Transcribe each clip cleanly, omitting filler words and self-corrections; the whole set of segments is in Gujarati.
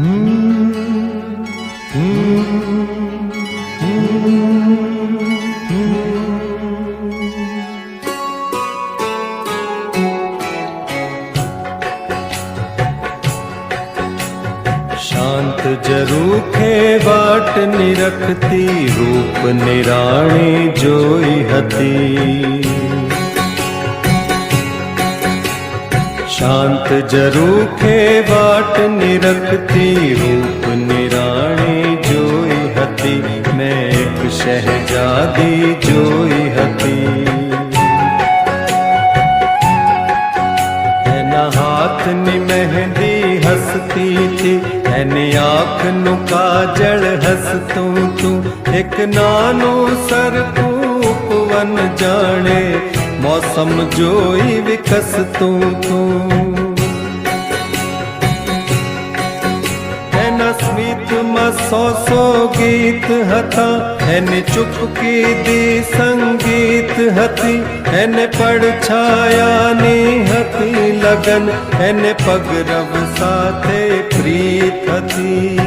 શાંત ઝરૂખે વાટ નિરખતી રૂપ નિરાણી જોઈ હતી. શાંત ઝરૂખે વાટ નિરખતી રૂપ નિરાણી જોઈ હતી. મેં એક શહેજાદી જોઈ હતી. એના હાથની મહેંદી હસતી હતી. એની આંખનું કાજળ હસતું તું. એક નાનું સરખું ઉપવન જાણે મૌસમ જોઈ વિકસતું તું. એના સ્મિતમાં સો ગીત હતા. એની ચૂપકી દી સંગીત હતી. એને પડછાયાની હતી લગન. એને પગરવ સાથે પ્રીત હતી.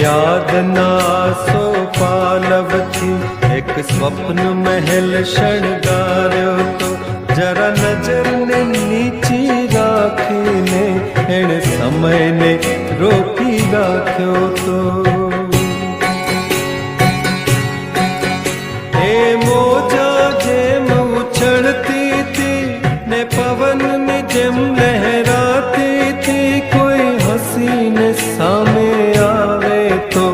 યાદના સોપાલવથી એક સ્વપ્ન મહેલ શણગાર્યો તો. જરા નજરને નીચી રાખીને એણે સમયને રોકી રાખ્યો તો. એ મોજા જેમ ઉછળતી હતી ને પવનની જેમ લહેરાતી હતી. કોઈ હસીને સામે આવે તો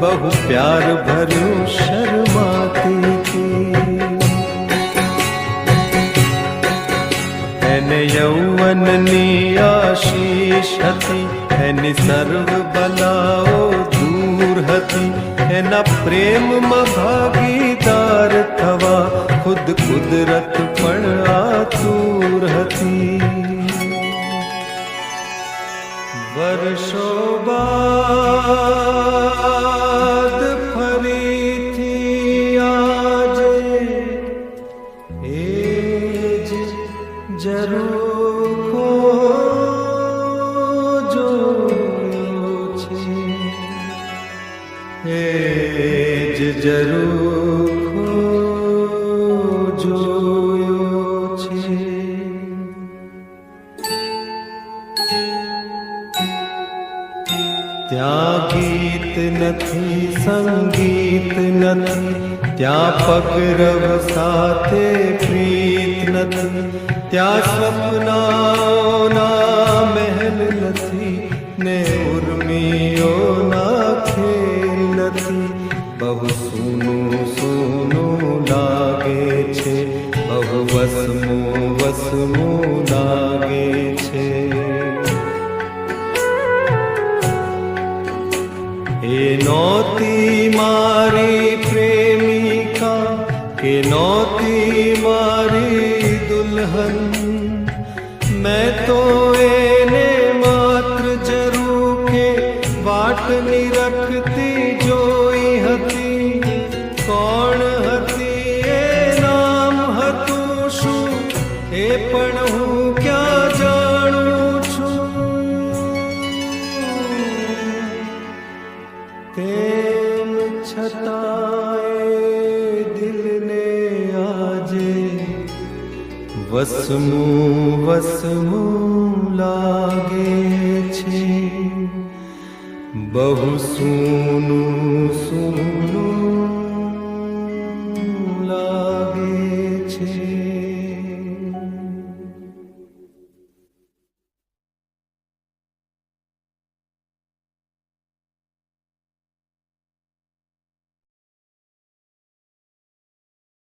બહુ પ્યાર ભર્યું શર્માતી હતી. એને યૌવનની આશીષ હતી. એની સર્વ બલાઓ દૂર હતી. એના પ્રેમમાં ભાગીદાર થવા ખુદ કુદરત પણ આતુર હતી. વર્ષો બાદ ફરીથી આજે એ જ ઝરૂખો જોયો છે. એ જ ઝરૂખો જોયો છે. ત્યાં ગીત નથી, સંગીત નથી. ત્યાં પગરવ સાથે પ્રીત નથી. ત્યાં સપનાઓના મહેલ નથી ને ઉર્મિઓના ખેલ નથી. બહુ સૂનું સૂનું લાગે છે. બહુ વસમું વસમું લાગે છે. એ નહોતી મારી પ્રેમિકા કે નહોતી મારી દુલ્હન. મેં તો એને માત્ર ઝરૂખે વાટ નિરખતી જોઈ હતી. કોણ હતી એ નામ હતું શું એ પણ હું ક્યાં જાણું છું. તેમ છતાંય દિલને આજે વસમું વસમું લાગે છે. બહુ સૂનું સૂનું